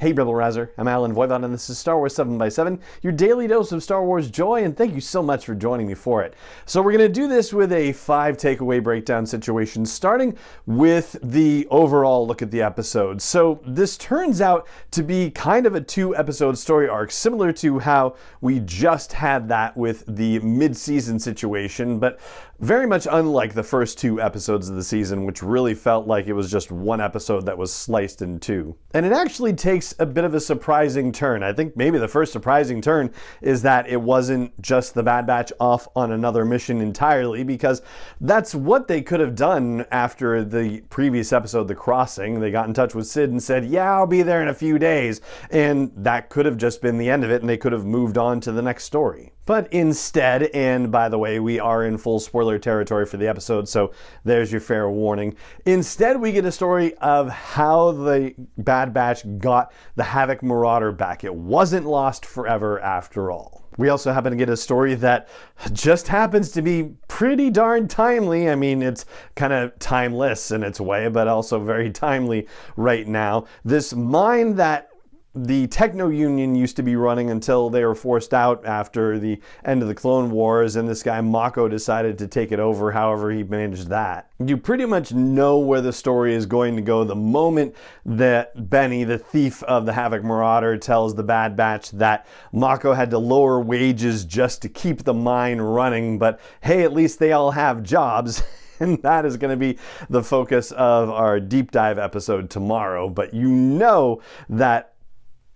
Hey Rebel Rouser, I'm Alan Voivod and this is Star Wars 7x7, your daily dose of Star Wars joy, and thank you so much for joining me for it. So we're going to do this with a 5 takeaway breakdown situation, starting with the overall look at the episode. So this turns out to be kind of a 2-episode story arc, similar to how we just had that with the mid-season situation, but very much unlike the first 2 episodes of the season, which really felt like it was just one episode that was sliced in 2. And it actually takes a bit of a surprising turn. I think maybe the first surprising turn is that it wasn't just the Bad Batch off on another mission entirely, because that's what they could have done after the previous episode, The Crossing. They got in touch with Sid and said, yeah, I'll be there in a few days. And that could have just been the end of it, and they could have moved on to the next story. But instead, and by the way, we are in full spoiler territory for the episode, so there's your fair warning. Instead, we get a story of how the Bad Batch got the Havoc Marauder back. It wasn't lost forever after all. We also happen to get a story that just happens to be pretty darn timely. I mean, it's kind of timeless in its way, but also very timely right now. This mine that the Techno Union used to be running until they were forced out after the end of the Clone Wars, and this guy Mako decided to take it over, however he managed that. You pretty much know where the story is going to go the moment that Benny, the thief of the Havoc Marauder, tells the Bad Batch that Mako had to lower wages just to keep the mine running, but hey, at least they all have jobs. And that is going to be the focus of our deep dive episode tomorrow, but you know that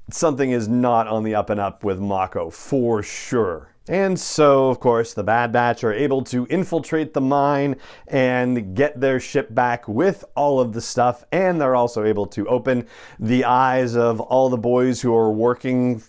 something is not on the up and up with Mako, for sure. And so, of course, the Bad Batch are able to infiltrate the mine and get their ship back with all of the stuff, and they're also able to open the eyes of all the boys who are working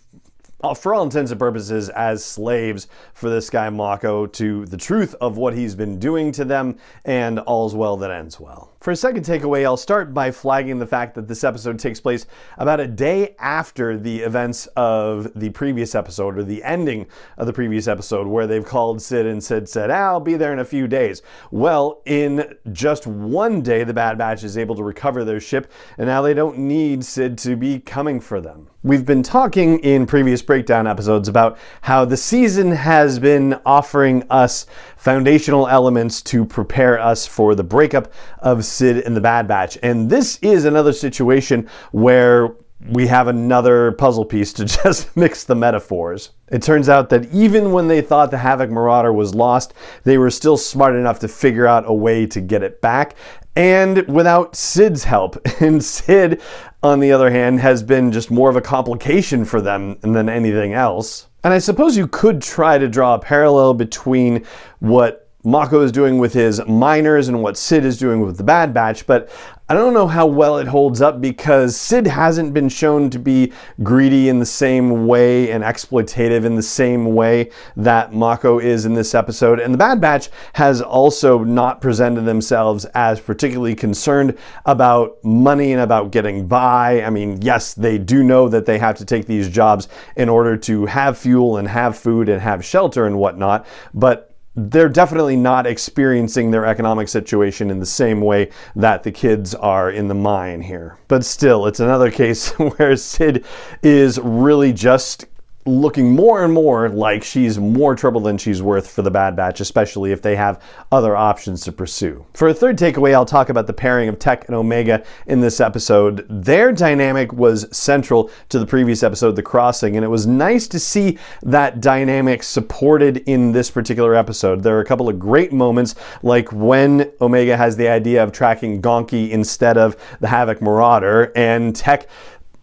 for all intents and purposes as slaves for this guy Mako to the truth of what he's been doing to them, and all's well that ends well. For a second takeaway, I'll start by flagging the fact that this episode takes place about a day after the events of the previous episode, or the ending of the previous episode, where they've called Sid and Sid said, I'll be there in a few days. Well, in just one day, the Bad Batch is able to recover their ship, and now they don't need Sid to be coming for them. We've been talking in previous breakdown episodes about how the season has been offering us foundational elements to prepare us for the breakup of Sid and the Bad Batch. And this is another situation where we have another puzzle piece to just mix the metaphors. It turns out that even when they thought the Havoc Marauder was lost, they were still smart enough to figure out a way to get it back, and without Sid's help. And Sid, on the other hand, has been just more of a complication for them than anything else. And I suppose you could try to draw a parallel between what Mako is doing with his miners and what Sid is doing with the Bad Batch, but I don't know how well it holds up, because Sid hasn't been shown to be greedy in the same way and exploitative in the same way that Mako is in this episode, and the Bad Batch has also not presented themselves as particularly concerned about money and about getting by. I mean, yes, they do know that they have to take these jobs in order to have fuel and have food and have shelter and whatnot, but they're definitely not experiencing their economic situation in the same way that the kids are in the mine here. But still, it's another case where Sid is really just looking more and more like she's more trouble than she's worth for the Bad Batch, especially if they have other options to pursue. For a third takeaway, I'll talk about the pairing of Tech and Omega in this episode. Their dynamic was central to the previous episode, The Crossing, and it was nice to see that dynamic supported in this particular episode. There are a couple of great moments, like when Omega has the idea of tracking Gonki instead of the Havoc Marauder, and Tech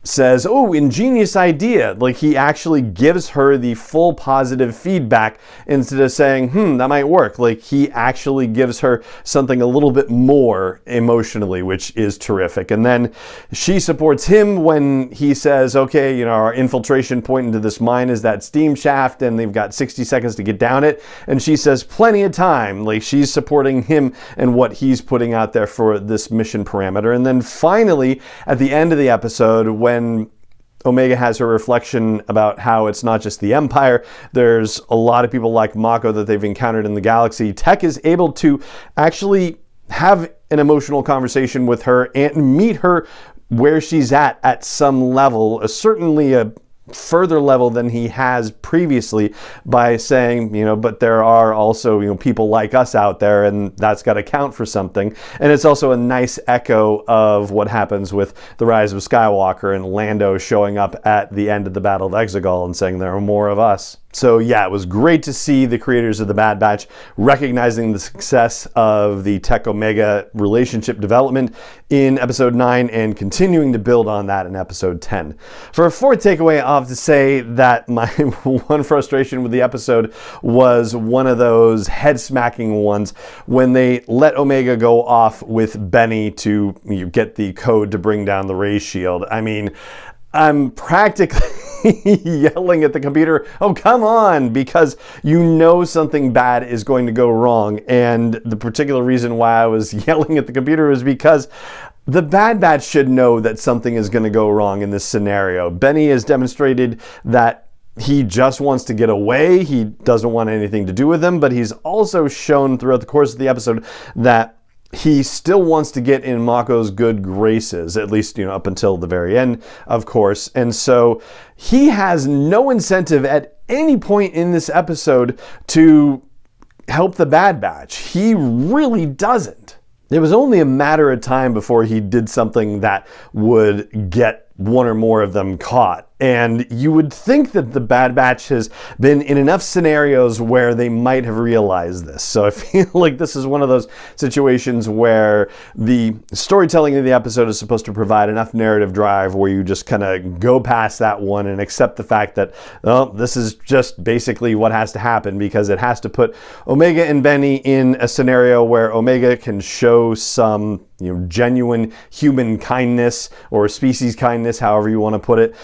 says, oh, ingenious idea. Like, he actually gives her the full positive feedback instead of saying, that might work. Like, he actually gives her something a little bit more emotionally, which is terrific. And then she supports him when he says, okay, our infiltration point into this mine is that steam shaft, and they've got 60 seconds to get down it. And she says, plenty of time. Like, she's supporting him and what he's putting out there for this mission parameter. And then finally, at the end of the episode, when Omega has her reflection about how it's not just the Empire, there's a lot of people like Mako that they've encountered in the galaxy, Tech is able to actually have an emotional conversation with her and meet her where she's at some level, certainly a further level than he has previously, by saying, but there are also, people like us out there, and that's got to count for something. And it's also a nice echo of what happens with The Rise of Skywalker and Lando showing up at the end of the Battle of Exegol and saying there are more of us. So yeah, it was great to see the creators of the Bad Batch recognizing the success of the Tech Omega relationship development in episode 9 and continuing to build on that in episode 10. For a fourth takeaway, I'll have to say that my one frustration with the episode was one of those head-smacking ones when they let Omega go off with Benny to get the code to bring down the Ray shield. I mean, I'm practically yelling at the computer, oh, come on, because something bad is going to go wrong. And the particular reason why I was yelling at the computer is because the Bad Batch should know that something is going to go wrong in this scenario. Benny has demonstrated that he just wants to get away. He doesn't want anything to do with them, but he's also shown throughout the course of the episode that he still wants to get in Mako's good graces, at least, up until the very end, of course. And so he has no incentive at any point in this episode to help the Bad Batch. He really doesn't. It was only a matter of time before he did something that would get one or more of them caught. And you would think that the Bad Batch has been in enough scenarios where they might have realized this. So I feel like this is one of those situations where the storytelling of the episode is supposed to provide enough narrative drive where you just kind of go past that one and accept the fact that, well, this is just basically what has to happen, because it has to put Omega and Benny in a scenario where Omega can show some genuine human kindness or species kindness, however you want to put it,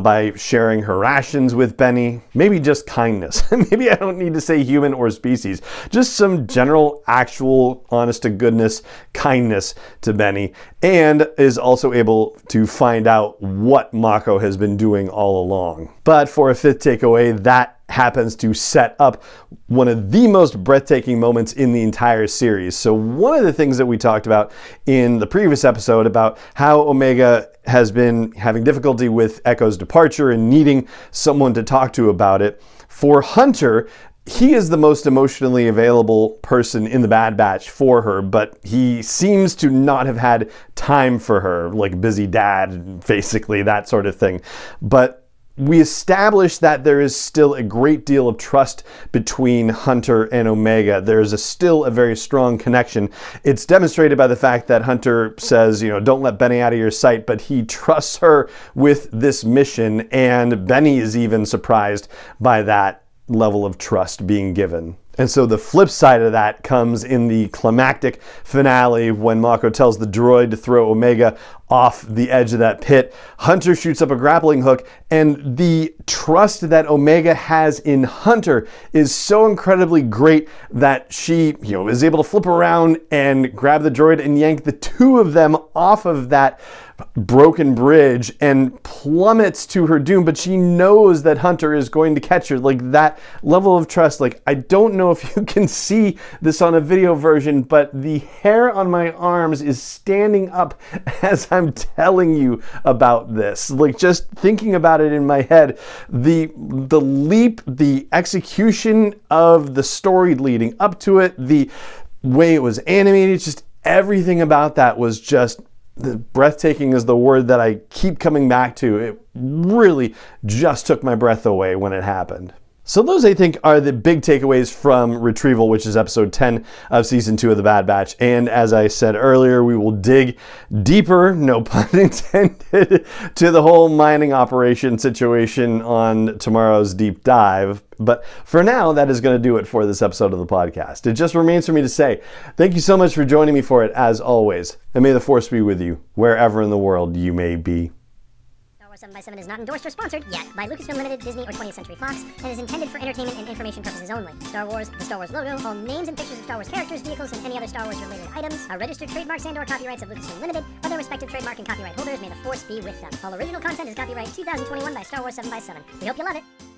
by sharing her rations with Benny. Maybe just kindness. Maybe I don't need to say human or species. Just some general, actual, honest to goodness kindness to Benny, and is also able to find out what Mako has been doing all along. But for a fifth takeaway, that happens to set up one of the most breathtaking moments in the entire series. So one of the things that we talked about in the previous episode about how Omega has been having difficulty with Echo's departure and needing someone to talk to about it. For Hunter, he is the most emotionally available person in the Bad Batch for her, but he seems to not have had time for her, like busy dad, basically, that sort of thing. But we established that there is still a great deal of trust between Hunter and Omega. There's still a very strong connection. It's demonstrated by the fact that Hunter says, don't let Benny out of your sight, but he trusts her with this mission, and Benny is even surprised by that level of trust being given. And so the flip side of that comes in the climactic finale when Mako tells the droid to throw Omega off the edge of that pit. Hunter shoots up a grappling hook, and the trust that Omega has in Hunter is so incredibly great that she, is able to flip around and grab the droid and yank the two of them off of that broken bridge and plummets to her doom, but she knows that Hunter is going to catch her. Like, that level of trust, I don't know if you can see this on a video version, but the hair on my arms is standing up as I'm telling you about this. Just thinking about it in my head, the leap, the execution of the story leading up to it, the way it was animated, just everything about that was just breathtaking is the word that I keep coming back to. It really just took my breath away when it happened. So those, I think, are the big takeaways from Retrieval, which is episode 10 of season 2 of The Bad Batch. And as I said earlier, we will dig deeper, no pun intended, to the whole mining operation situation on tomorrow's deep dive. But for now, that is going to do it for this episode of the podcast. It just remains for me to say thank you so much for joining me for it, as always. And may the Force be with you, wherever in the world you may be. 7x7 is not endorsed or sponsored yet by Lucasfilm Limited, Disney, or 20th Century Fox, and is intended for entertainment and information purposes only. Star Wars, the Star Wars logo, all names and pictures of Star Wars characters, vehicles, and any other Star Wars related items are registered trademarks and/or copyrights of Lucasfilm Limited, or their respective trademark and copyright holders. May the Force be with them. All original content is copyright 2021 by Star Wars 7x7. We hope you love it.